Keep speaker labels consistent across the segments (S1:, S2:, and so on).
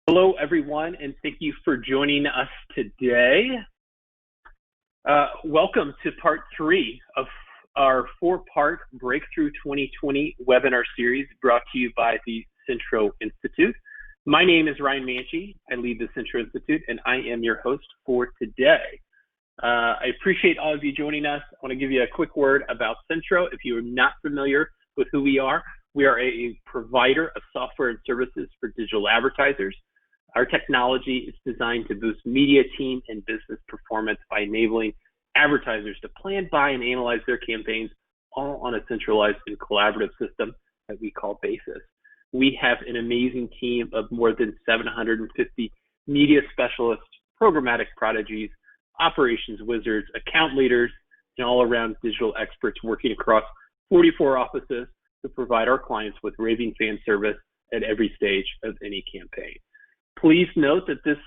S1: Hello, everyone, and thank you for joining us today. Welcome to part 3 of our 4-part Breakthrough 2020 webinar series brought to you by the Centro Institute. My name is Ryan Manchi. I lead the Centro Institute, and I am your host for today. I appreciate all of you joining us. I want to give you a quick word about Centro. If you are not familiar with who we are a provider of software and services for digital advertisers. Our technology is designed to boost media team and business performance by enabling advertisers to plan, buy, and analyze their campaigns all on a centralized and collaborative system that we call Basis. We have an amazing team of more than 750 media specialists, programmatic prodigies, operations wizards, account leaders, and all-around digital experts working across 44 offices to provide our clients with raving fan service at every stage of any campaign. Please note that this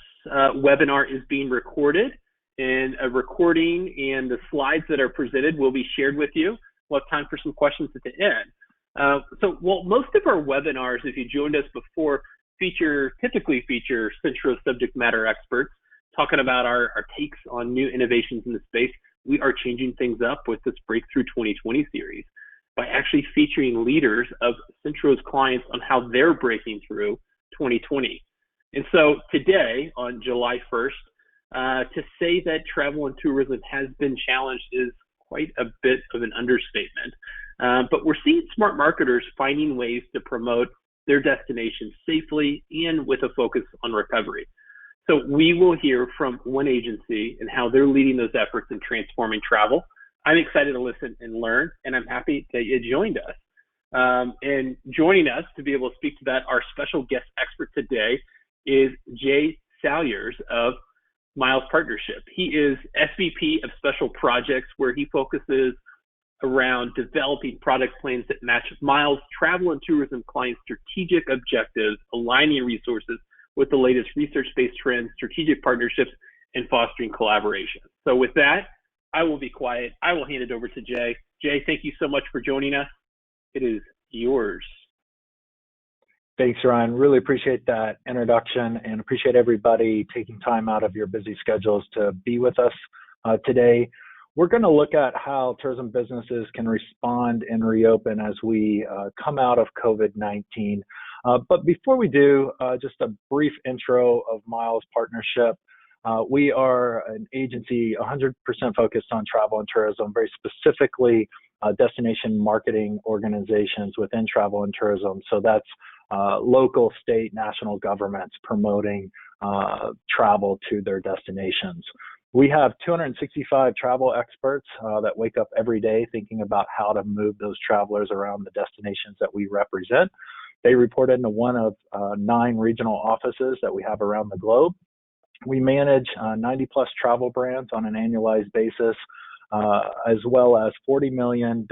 S1: webinar is being recorded, and a recording and the slides that are presented will be shared with you. We'll have time for some questions at the end. Most of our webinars, if you joined us before, typically feature Centro subject matter experts talking about our takes on new innovations in the space. We are changing things up with this Breakthrough 2020 series by actually featuring leaders of Centro's clients on how they're breaking through 2020. And so today, on July 1st, to say that travel and tourism has been challenged is quite a bit of an understatement. But we're seeing smart marketers finding ways to promote their destinations safely and with a focus on recovery. So we will hear from one agency and how they're leading those efforts in transforming travel. I'm excited to listen and learn, and I'm happy that you joined us. And joining us to be able to speak to that, our special guest expert today is Jay Salyers of Miles Partnership. He is SVP of Special Projects, where he focuses around developing product plans that match Miles travel and tourism clients' strategic objectives, aligning resources with the latest research-based trends, strategic partnerships, and fostering collaboration. So with that, I will be quiet. I will hand it over to Jay. Jay, thank you so much for joining us. It is yours.
S2: Thanks, Ryan. Really appreciate that introduction and appreciate everybody taking time out of your busy schedules to be with us today. We're going to look at how tourism businesses can respond and reopen as we come out of COVID-19. But before we do, just a brief intro of Miles Partnership. We are an agency 100% focused on travel and tourism, very specifically destination marketing organizations within travel and tourism. So that's local, state, national governments promoting travel to their destinations. We have 265 travel experts that wake up every day thinking about how to move those travelers around the destinations that we represent. They report into one of 9 regional offices that we have around the globe. We manage 90 plus travel brands on an annualized basis, as well as $40 million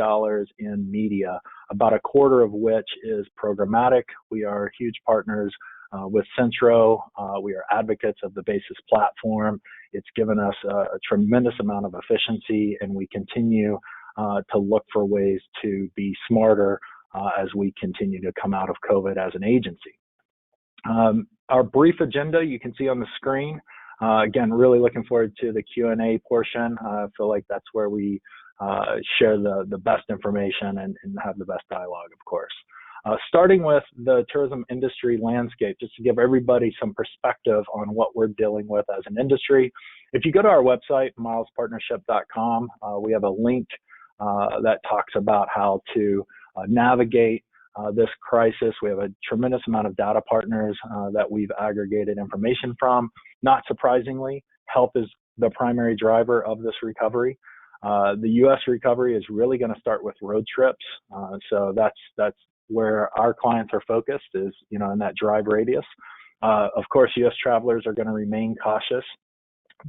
S2: in media, about a quarter of which is programmatic. We are huge partners with Centro. We are advocates of the Basis platform. It's given us a tremendous amount of efficiency, and we continue to look for ways to be smarter as we continue to come out of COVID as an agency. Our brief agenda you can see on the screen. Again, really looking forward to the Q&A portion. I feel like that's where we share the best information and have the best dialogue, of course. Starting with the tourism industry landscape, just to give everybody some perspective on what we're dealing with as an industry. If you go to our website, milespartnership.com, we have a link that talks about how to navigate this crisis. We have a tremendous amount of data partners that we've aggregated information from. Not surprisingly, health is the primary driver of this recovery. The U.S. recovery is really going to start with road trips. So that's where our clients are focused, is in that drive radius. Of course, U.S. travelers are going to remain cautious.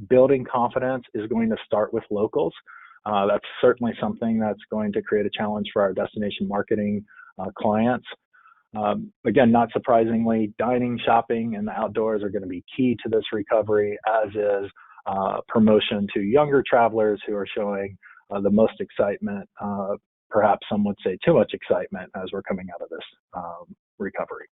S2: Building confidence is going to start with locals. That's certainly something that's going to create a challenge for our destination marketing clients. Again, not surprisingly, dining, shopping, and the outdoors are going to be key to this recovery, as is promotion to younger travelers who are showing the most excitement, perhaps some would say too much excitement, as we're coming out of this recovery.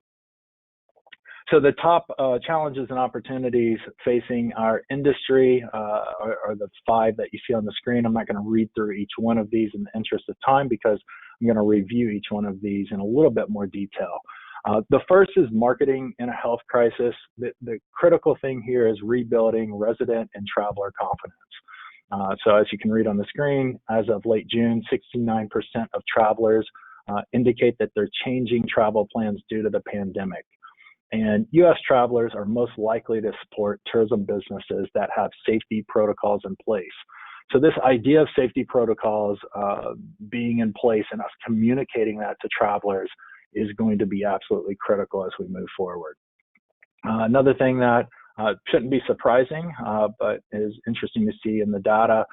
S2: So the top challenges and opportunities facing our industry are the 5 that you see on the screen. I'm not going to read through each one of these in the interest of time because I'm going to review each one of these in a little bit more detail. The first is marketing in a health crisis. The critical thing here is rebuilding resident and traveler confidence. So as you can read on the screen, as of late June, 69% of travelers indicate that they're changing travel plans due to the pandemic. And U.S. travelers are most likely to support tourism businesses that have safety protocols in place. So this idea of safety protocols being in place and us communicating that to travelers is going to be absolutely critical as we move forward. Another thing that shouldn't be surprising, but is interesting to see in the data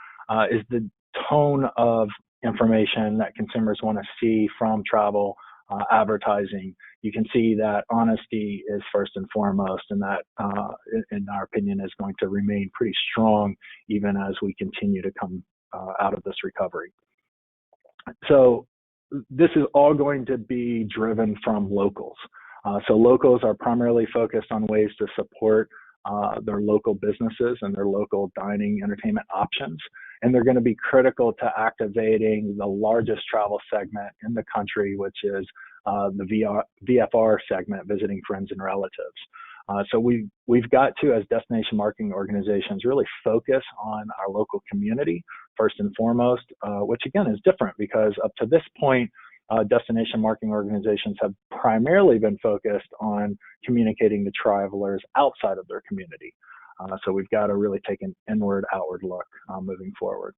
S2: is the tone of information that consumers want to see from travel advertising. You can see that honesty is first and foremost, and that, in our opinion, is going to remain pretty strong even as we continue to come out of this recovery. So this is all going to be driven from locals. So locals are primarily focused on ways to support their local businesses and their local dining entertainment options. And they're going to be critical to activating the largest travel segment in the country, which is the VFR segment, visiting friends and relatives. So we've got to, as destination marketing organizations, really focus on our local community first and foremost, which again is different because up to this point, destination marketing organizations have primarily been focused on communicating to travelers outside of their community. So we've got to really take an inward, outward look moving forward.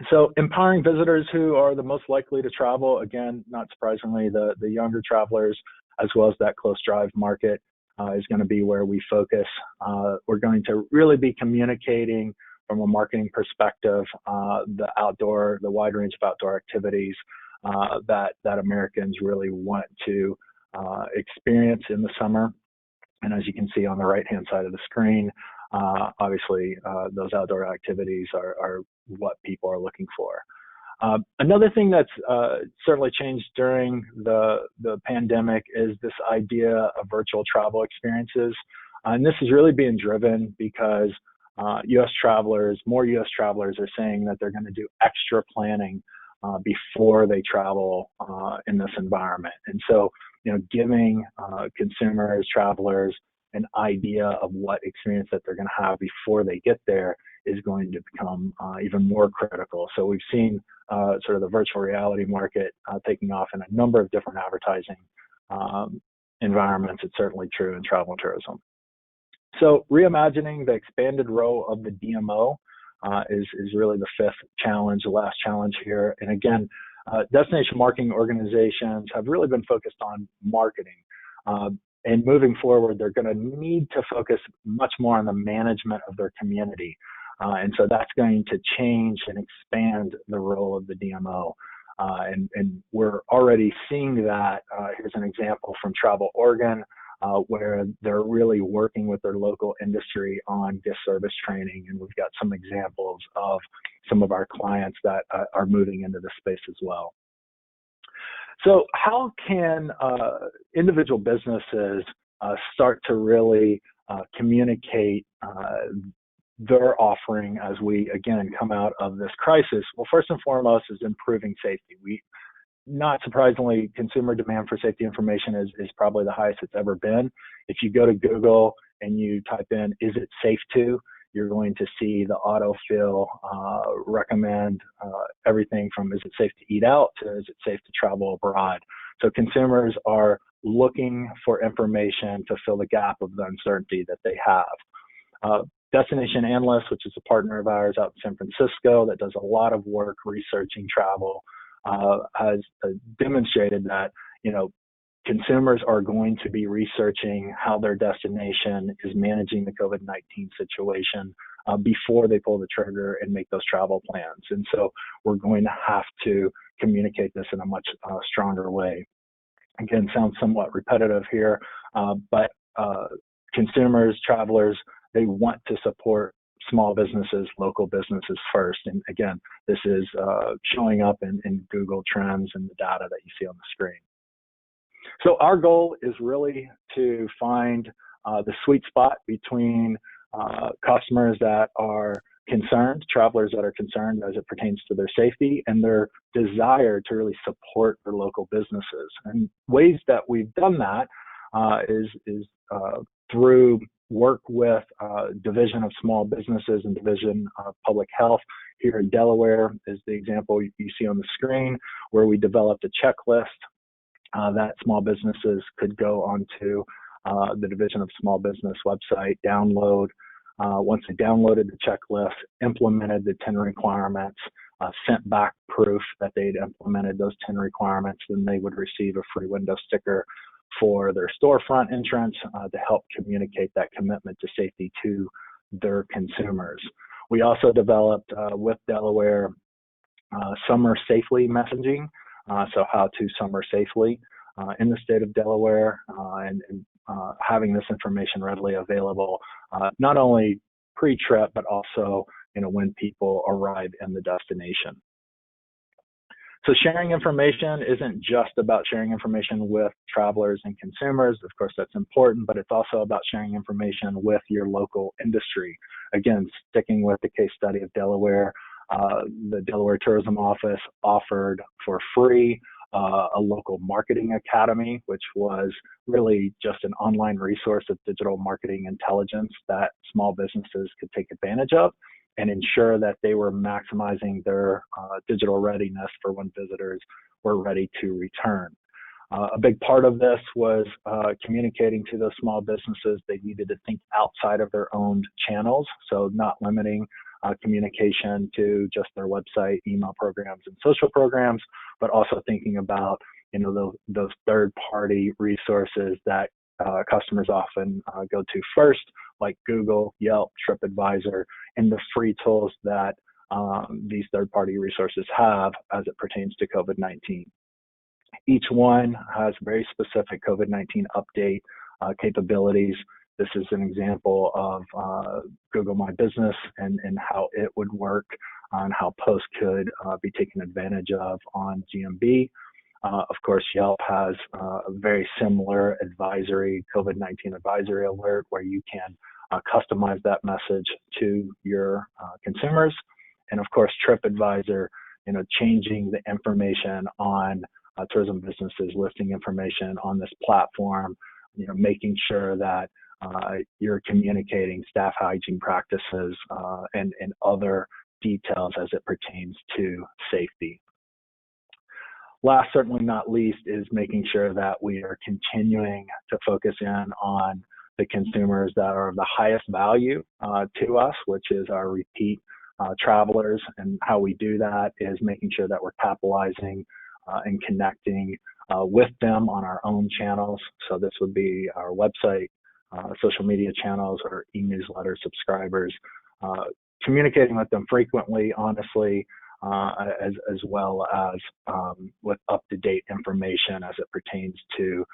S2: So empowering visitors who are the most likely to travel, again, not surprisingly, the younger travelers, as well as that close drive market is going to be where we focus. We're going to really be communicating from a marketing perspective, the wide range of outdoor activities that Americans really want to experience in the summer. And as you can see on the right-hand side of the screen, obviously those outdoor activities are what people are looking for. Another thing that's certainly changed during the pandemic is this idea of virtual travel experiences. And this is really being driven because more U.S. travelers are saying that they're going to do extra planning before they travel in this environment. And so, giving consumers, travelers, an idea of what experience that they're going to have before they get there is going to become even more critical. So we've seen sort of the virtual reality market taking off in a number of different advertising environments. It's certainly true in travel and tourism. So reimagining the expanded role of the DMO is really the 5th challenge, the last challenge here. And again, destination marketing organizations have really been focused on marketing. And moving forward, they're going to need to focus much more on the management of their community. And so that's going to change and expand the role of the DMO. And we're already seeing that. Here's an example from Travel Oregon, where they're really working with their local industry on guest service training. And we've got some examples of some of our clients that are moving into this space as well. So how can individual businesses start to really communicate their offering as we, again, come out of this crisis? Well, first and foremost is improving safety. Not surprisingly, consumer demand for safety information is probably the highest it's ever been. If you go to Google and you type in, "is it safe to?" you're going to see the autofill recommend everything from is it safe to eat out to is it safe to travel abroad. So consumers are looking for information to fill the gap of the uncertainty that they have. Destination Analyst, which is a partner of ours out in San Francisco that does a lot of work researching travel, has demonstrated that, consumers are going to be researching how their destination is managing the COVID-19 situation before they pull the trigger and make those travel plans. And so we're going to have to communicate this in a much stronger way. Again, sounds somewhat repetitive here, but consumers, travelers, they want to support small businesses, local businesses first. And again, this is showing up in Google Trends and the data that you see on the screen. So our goal is really to find the sweet spot between customers that are concerned, travelers that are concerned as it pertains to their safety, and their desire to really support their local businesses. And ways that we've done that is through work with Division of Small Businesses and Division of Public Health. Here in Delaware is the example you see on the screen, where we developed a checklist that small businesses could go onto the Division of Small Business website, download. Once they downloaded the checklist, implemented the 10 requirements, sent back proof that they'd implemented those 10 requirements, then they would receive a free window sticker for their storefront entrance to help communicate that commitment to safety to their consumers. We also developed with Delaware summer safely messaging, so how to summer safely in the state of Delaware, and having this information readily available, not only pre-trip, but also when people arrive in the destination. So sharing information isn't just about sharing information with travelers and consumers. Of course, that's important, but it's also about sharing information with your local industry. Again, sticking with the case study of Delaware, the Delaware Tourism Office offered for free a local marketing academy, which was really just an online resource of digital marketing intelligence that small businesses could take advantage of and ensure that they were maximizing their digital readiness for when visitors were ready to return. A big part of this was communicating to those small businesses they needed to think outside of their own channels, so not limiting communication to just their website, email programs, and social programs, but also thinking about those third-party resources that customers often go to first, like Google, Yelp, TripAdvisor, and the free tools that these third-party resources have as it pertains to COVID-19. Each one has very specific COVID-19 update capabilities. This is an example of Google My Business and how it would work and how posts could be taken advantage of on GMB. Of course, Yelp has a very similar advisory, COVID-19 advisory alert, where you can customize that message to your consumers. And of course, TripAdvisor, changing the information on tourism businesses, listing information on this platform, making sure that you're communicating staff hygiene practices and other details as it pertains to safety. Last, certainly not least, is making sure that we are continuing to focus in on the consumers that are of the highest value to us, which is our repeat travelers. And how we do that is making sure that we're capitalizing and connecting with them on our own channels. So this would be our website, social media channels, or e-newsletter subscribers, communicating with them frequently, honestly, as well as with up-to-date information as it pertains to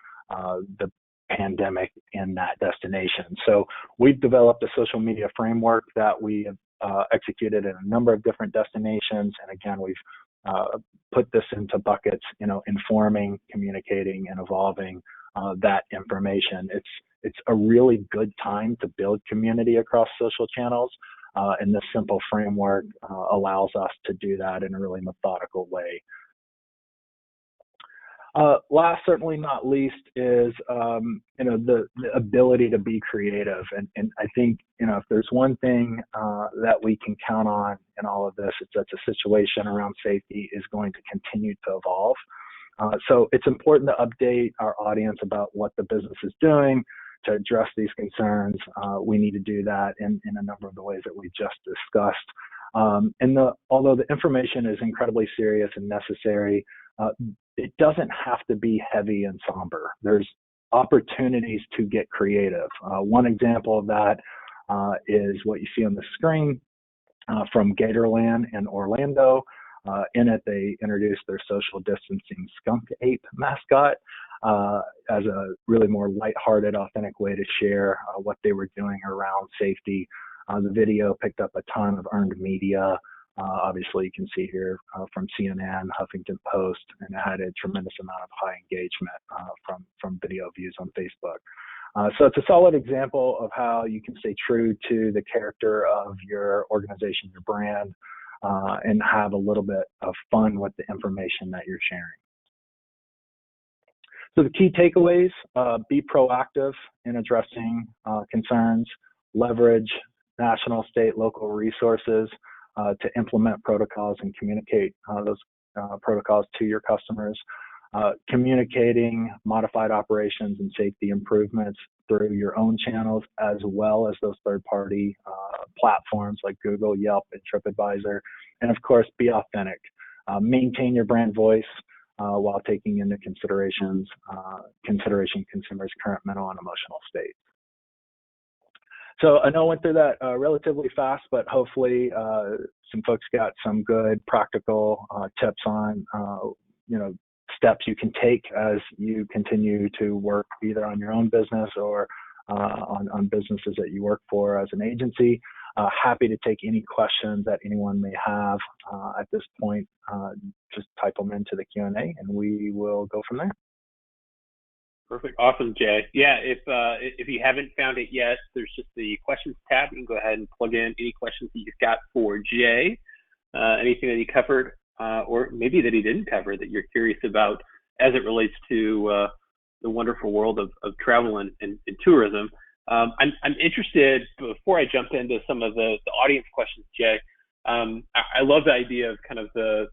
S2: the pandemic in that destination. So we've developed a social media framework that we have executed in a number of different destinations. And again, we've put this into buckets, informing, communicating, and evolving that information. It's a really good time to build community across social channels. And this simple framework allows us to do that in a really methodical way. Last, certainly not least, is the ability to be creative. And I think if there's one thing that we can count on in all of this, it's that the situation around safety is going to continue to evolve. So it's important to update our audience about what the business is doing to address these concerns. We need to do that in a number of the ways that we just discussed. Although the information is incredibly serious and necessary, it doesn't have to be heavy and somber. There's opportunities to get creative. One example of that is what you see on the screen from Gatorland in Orlando. In it, they introduced their social distancing skunk ape mascot as a really more lighthearted, authentic way to share what they were doing around safety. The video picked up a ton of earned media Obviously, you can see here from CNN, Huffington Post, and it had a tremendous amount of high engagement from video views on Facebook. So it's a solid example of how you can stay true to the character of your organization, your brand, and have a little bit of fun with the information that you're sharing. So the key takeaways, be proactive in addressing concerns, leverage national, state, local resources to implement protocols and communicate those protocols to your customers. Communicating modified operations and safety improvements through your own channels, as well as those third-party platforms like Google, Yelp, and TripAdvisor. And of course, be authentic. Maintain your brand voice while taking into consideration consumers' current mental and emotional state. So I know I went through that relatively fast, but hopefully some folks got some good practical tips on steps you can take as you continue to work either on your own business or on businesses that you work for as an agency. Happy to take any questions that anyone may have at this point. Just type them into the Q&A and we will go from there.
S1: Perfect. Awesome, Jay. Yeah, if you haven't found it yet, there's just the questions tab. You can go ahead and plug in any questions that you've got for Jay, anything that he covered, or maybe that he didn't cover that you're curious about as it relates to the wonderful world of travel and tourism. I'm interested, before I jump into some of the audience questions, Jay, I love the idea of kind of the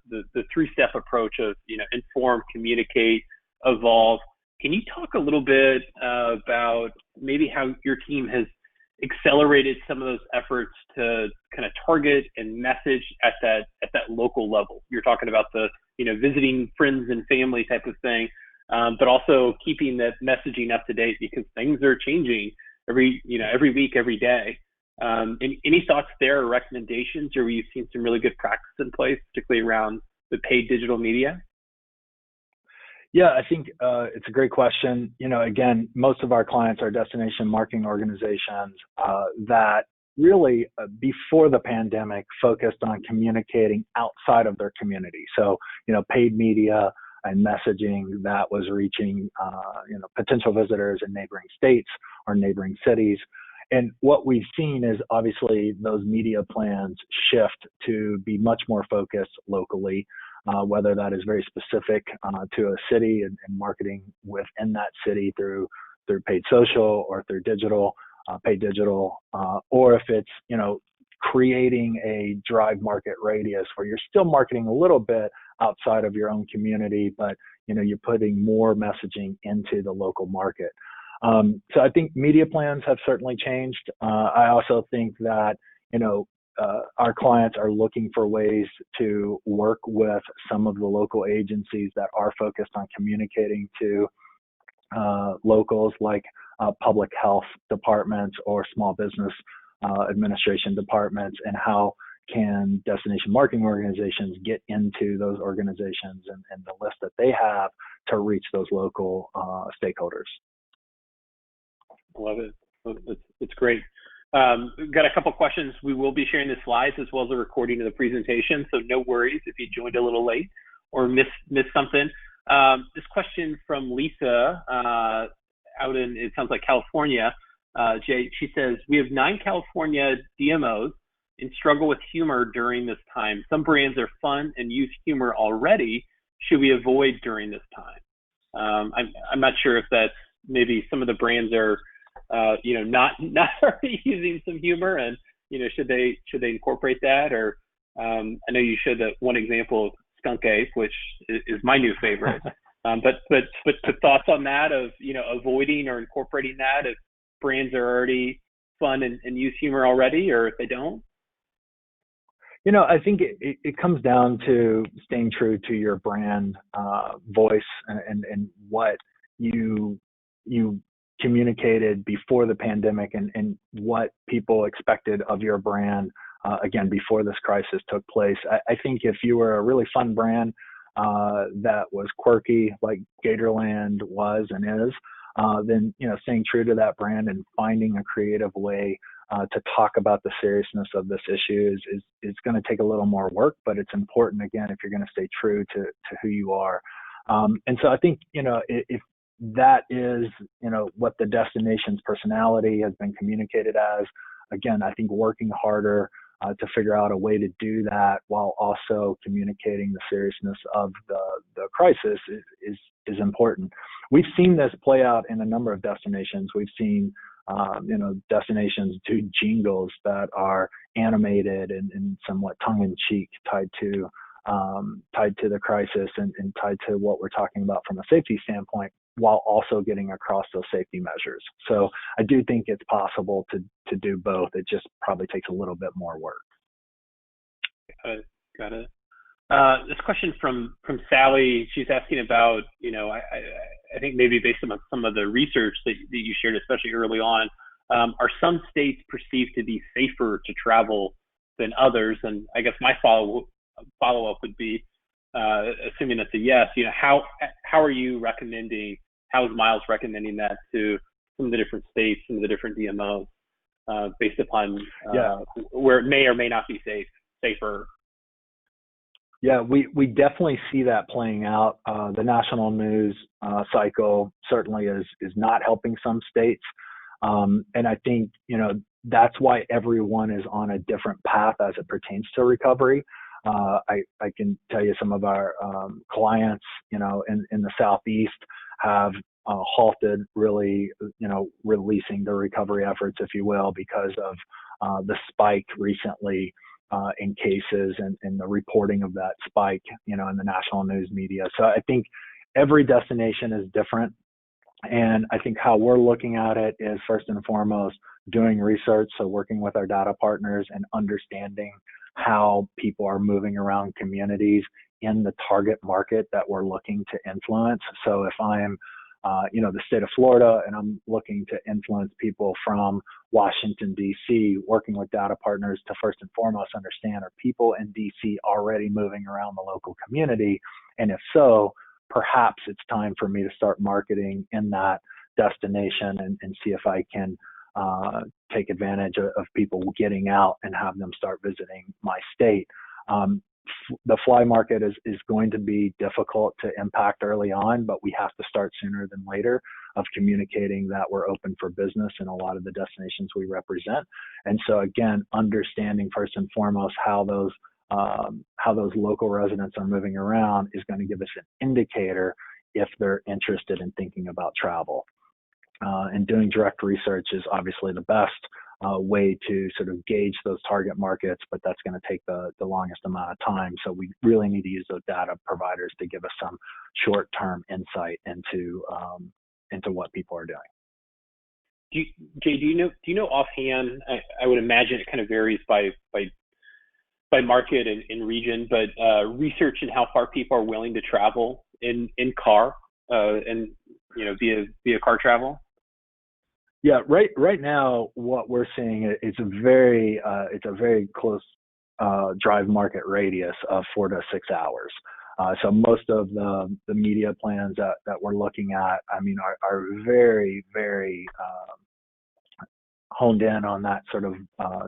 S1: three-step approach of, inform, communicate, evolve. Can you talk a little bit about maybe how your team has accelerated some of those efforts to kind of target and message at that local level? You're talking about the visiting friends and family type of thing, but also keeping that messaging up to date because things are changing every week, every day. Any thoughts there or recommendations, or you've seen some really good practice in place, particularly around the paid digital media?
S2: Yeah, I think it's a great question. Again, most of our clients are destination marketing organizations that really, before the pandemic, focused on communicating outside of their community. So, paid media and messaging that was reaching, potential visitors in neighboring states or neighboring cities. And what we've seen is obviously those media plans shift to be much more focused locally. Whether that is very specific to a city and marketing within that city through paid social or through digital, paid digital, or if it's, creating a drive market radius where you're still marketing a little bit outside of your own community, but, you're putting more messaging into the local market. So I think media plans have certainly changed. I also think that, our clients are looking for ways to work with some of the local agencies that are focused on communicating to locals like public health departments or small business administration departments, and how can destination marketing organizations get into those organizations and the list that they have to reach those local stakeholders.
S1: Love it. It's great. We've got a couple questions. We will be sharing the slides as well as a recording of the presentation, so no worries if you joined a little late or missed something. This question from Lisa out in, it sounds like, California. Jay, she says, we have 9 California DMOs and struggle with humor during this time. Some brands are fun and use humor already. Should we avoid during this time? I'm not sure if that's maybe some of the brands are not already using some humor, and should they incorporate that? Or I know you showed that one example of Skunk Ape, which is my new favorite. But thoughts on that of avoiding or incorporating that if brands are already fun and use humor already, or if they don't?
S2: I think it comes down to staying true to your brand voice and what you communicated before the pandemic and what people expected of your brand, again, before this crisis took place. I think if you were a really fun brand that was quirky, like Gatorland was and is, then, staying true to that brand and finding a creative way to talk about the seriousness of this issue is going to take a little more work, but it's important, again, if you're going to stay true to who you are. And so I think, if that is, what the destination's personality has been communicated as, again, I think working harder to figure out a way to do that while also communicating the seriousness of the crisis is important. We've seen this play out in a number of destinations. We've seen destinations do jingles that are animated and somewhat tongue-in-cheek, tied to the crisis and tied to what we're talking about from a safety standpoint, while also getting across those safety measures. So I do think it's possible to do both. It just probably takes a little bit more work.
S1: Got it. This question from Sally. She's asking about, I think maybe based on some of the research that you shared, especially early on, are some states perceived to be safer to travel than others? And I guess my follow-up would be, assuming that's a yes, how are you recommending, how is Miles recommending that to some of the different states, some of the different DMOs, based upon where it may or may not be safer?
S2: Yeah, we definitely see that playing out. The national news cycle certainly is not helping some states. And I think, that's why everyone is on a different path as it pertains to recovery. I can tell you some of our clients, in the Southeast have halted really, releasing the recovery efforts, if you will, because of the spike recently in cases and the reporting of that spike, in the national news media. So I think every destination is different. And I think how we're looking at it is, first and foremost, doing research. So working with our data partners and understanding how people are moving around communities in the target market that we're looking to influence. So if I'm, the state of Florida, and I'm looking to influence people from Washington, D.C., working with data partners to first and foremost understand, are people in D.C. already moving around the local community? And if so, perhaps it's time for me to start marketing in that destination and see if I can take advantage of people getting out and have them start visiting my state. The fly market is going to be difficult to impact early on, but we have to start sooner than later of communicating that we're open for business in a lot of the destinations we represent. And so again, understanding first and foremost how those local residents are moving around is going to give us an indicator if they're interested in thinking about travel. And doing direct research is obviously the best way to sort of gauge those target markets, but that's going to take the longest amount of time. So we really need to use those data providers to give us some short-term insight into what people are doing.
S1: Jay, do you know offhand? I would imagine it kind of varies by market and region, but research in how far people are willing to travel in car and via car travel.
S2: Yeah, right now, what we're seeing is a very close drive market radius of 4 to 6 hours. So most of the media plans that we're looking at, are very, very honed in on that sort of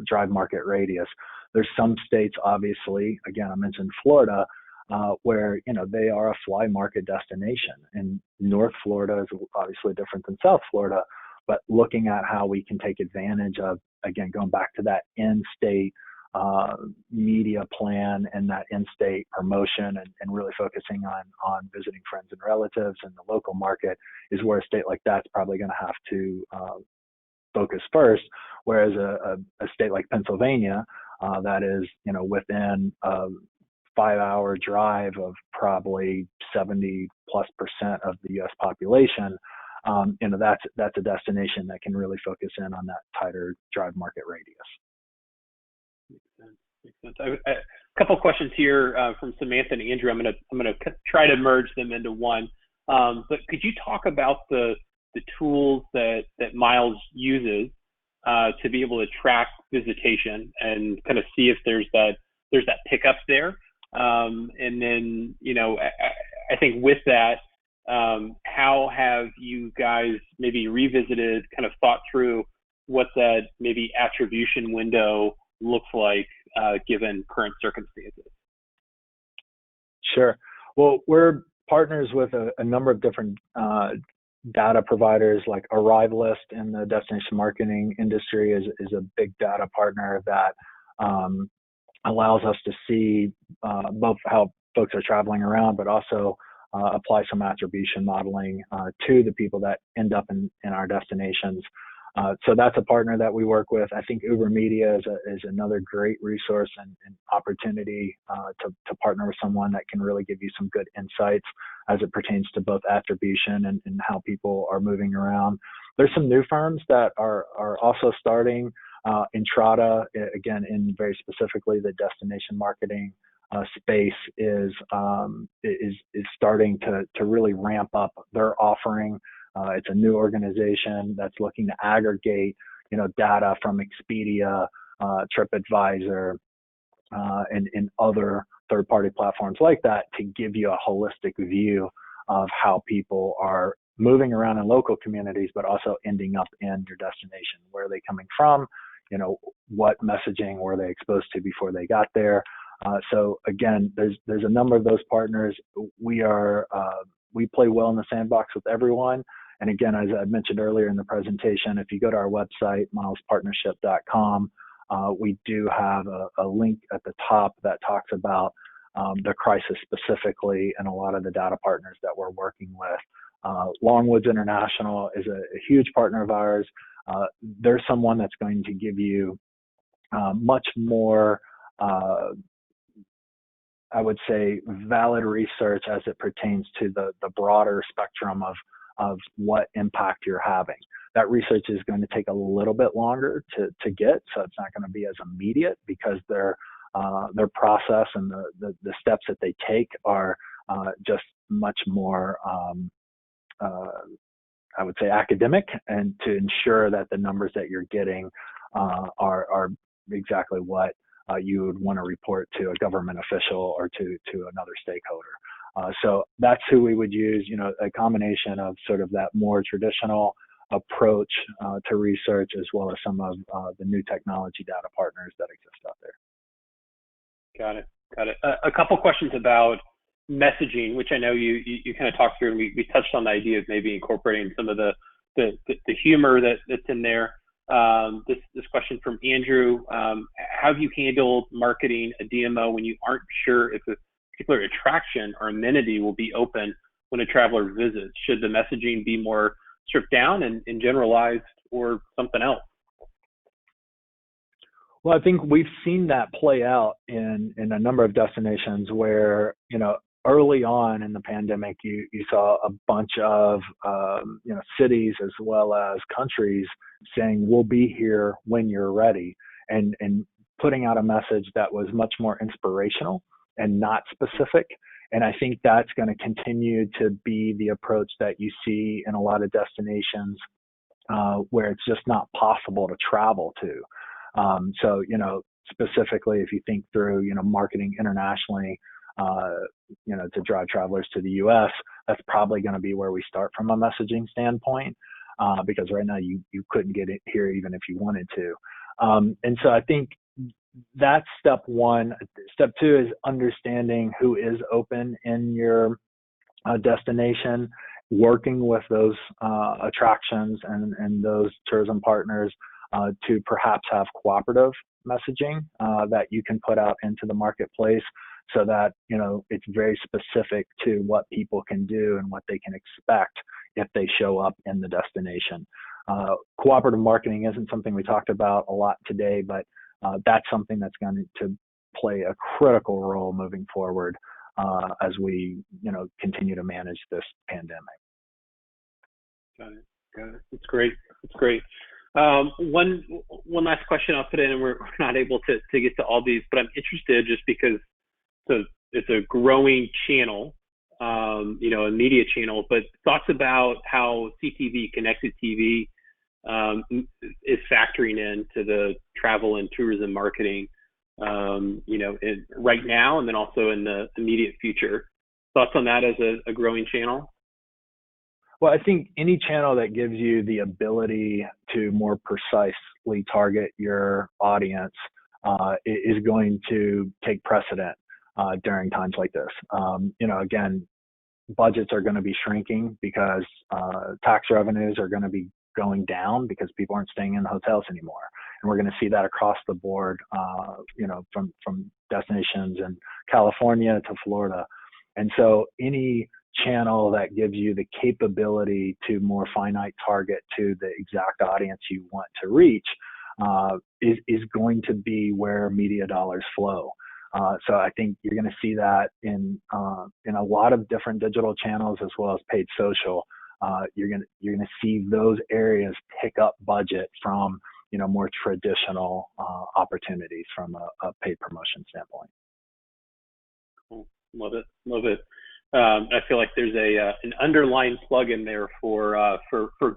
S2: drive market radius. There's some states, obviously, again, I mentioned Florida, where they are a fly market destination, and North Florida is obviously different than South Florida. But looking at how we can take advantage of, again, going back to that in-state media plan and that in-state promotion and really focusing on visiting friends and relatives in the local market is where a state like that's probably going to have to focus first. Whereas a state like Pennsylvania, that is, within a 5-hour drive of probably 70+% of the U.S. population, that's a destination that can really focus in on that tighter drive market radius.
S1: Makes sense. A couple of questions here from Samantha and Andrew. I'm gonna try to merge them into one. But could you talk about the tools that Miles uses to be able to track visitation and kind of see if there's that pickup there? And then I think with that, how have you guys maybe revisited, kind of thought through what that maybe attribution window looks like given current circumstances.
S2: Sure. Well, we're partners with a number of different data providers, like Arrivalist in the destination marketing industry is a big data partner that allows us to see both how folks are traveling around, but also apply some attribution modeling to the people that end up in our destinations. So that's a partner that we work with. I think Uber Media is another great resource and opportunity to partner with someone that can really give you some good insights as it pertains to both attribution and how people are moving around. There's some new firms that are also starting. Entrata, again, in very specifically the destination marketing space, is starting to really ramp up their offering. It's a new organization that's looking to aggregate, data from Expedia, TripAdvisor, and other third-party platforms like that to give you a holistic view of how people are moving around in local communities, but also ending up in your destination. Where are they coming from? What messaging were they exposed to before they got there? So again, there's a number of those partners. We play well in the sandbox with everyone. And again, as I mentioned earlier in the presentation, if you go to our website, milespartnership.com, we do have a link at the top that talks about the crisis specifically and a lot of the data partners that we're working with. Longwoods International is a huge partner of ours. They're someone that's going to give you much more, I would say, valid research as it pertains to the broader spectrum of what impact you're having. That research is going to take a little bit longer to get, so it's not going to be as immediate because their process and the steps that they take are just much more, I would say, academic, and to ensure that the numbers that you're getting are exactly what you would want to report to a government official or to another stakeholder. So that's who we would use, a combination of sort of that more traditional approach to research, as well as some of the new technology data partners that exist out there.
S1: Got it. A couple questions about messaging, which I know you kind of talked through, and we touched on the idea of maybe incorporating some of the humor that's in there. This question from Andrew: how have you handled marketing a DMO when you aren't sure if a particular attraction or amenity will be open when a traveler visits? Should the messaging be more stripped down and generalized, or something else?
S2: Well, I think we've seen that play out in a number of destinations where, early on in the pandemic, you saw a bunch of cities as well as countries saying, we'll be here when you're ready, and putting out a message that was much more inspirational and not specific. And I think that's going to continue to be the approach that you see in a lot of destinations where it's just not possible to travel to. So, specifically, if you think through, marketing internationally, to drive travelers to the U.S., that's probably going to be where we start from a messaging standpoint, because right now you couldn't get it here even if you wanted to. And so I think that's step one. Step two is understanding who is open in your destination, working with those attractions and those tourism partners to perhaps have cooperative messaging that you can put out into the marketplace, so that it's very specific to what people can do and what they can expect if they show up in the destination. Cooperative marketing isn't something we talked about a lot today, but that's something that's going to play a critical role moving forward as we continue to manage this pandemic.
S1: Got it. It's great. One last question I'll put in, and we're not able to get to all these, but I'm interested just because it's a growing channel, a media channel, but thoughts about how CTV, connected TV, is factoring into the travel and tourism marketing, right now, and then also in the immediate future. Thoughts on that as a growing channel?
S2: Well, I think any channel that gives you the ability to more precisely target your audience is going to take precedent during times like this. Again, budgets are going to be shrinking because tax revenues are going to be going down because people aren't staying in hotels anymore. And we're going to see that across the board, from destinations in California to Florida. And so any channel that gives you the capability to more finite target to the exact audience you want to reach is going to be where media dollars flow. So I think you're going to see that in a lot of different digital channels as well as paid social. You're going to see those areas pick up budget from more traditional opportunities from a paid promotion standpoint.
S1: Cool. Love it. I feel like there's an underlying plug in there for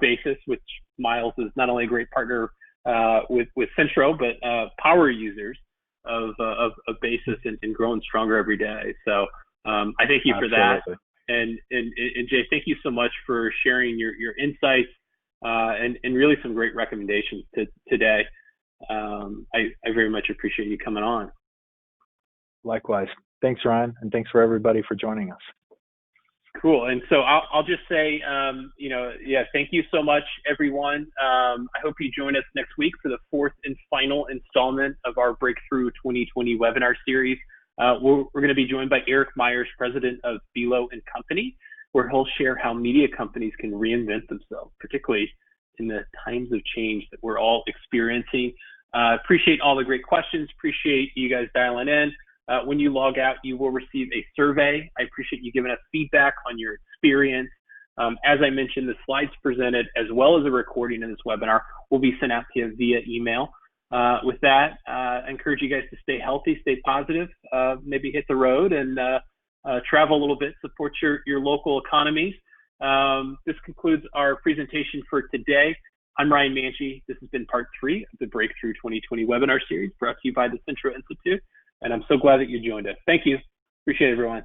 S1: Basis, which Miles is not only a great partner with Centro, but power users of Basis and growing stronger every day. So I thank you for that. And Jay, thank you so much for sharing your insights and really some great recommendations today. I very much appreciate you coming on.
S2: Likewise. Thanks, Ryan, and thanks for everybody for joining us.
S1: Cool. And so I'll just say, thank you so much, everyone. I hope you join us next week for the fourth and final installment of our Breakthrough 2020 webinar series. We're going to be joined by Eric Myers, president of Belo & Company, where he'll share how media companies can reinvent themselves, particularly in the times of change that we're all experiencing. Appreciate all the great questions. Appreciate you guys dialing in. When you log out, you will receive a survey. I appreciate you giving us feedback on your experience. As I mentioned, the slides presented, as well as a recording of this webinar, will be sent out to you via email. With that, I encourage you guys to stay healthy, stay positive, maybe hit the road and travel a little bit, support your local economies. This concludes our presentation for today. I'm Ryan Manchi. This has been part 3 of the Breakthrough 2020 webinar series brought to you by the Centro Institute. And I'm so glad that you joined us. Thank you. Appreciate it, everyone.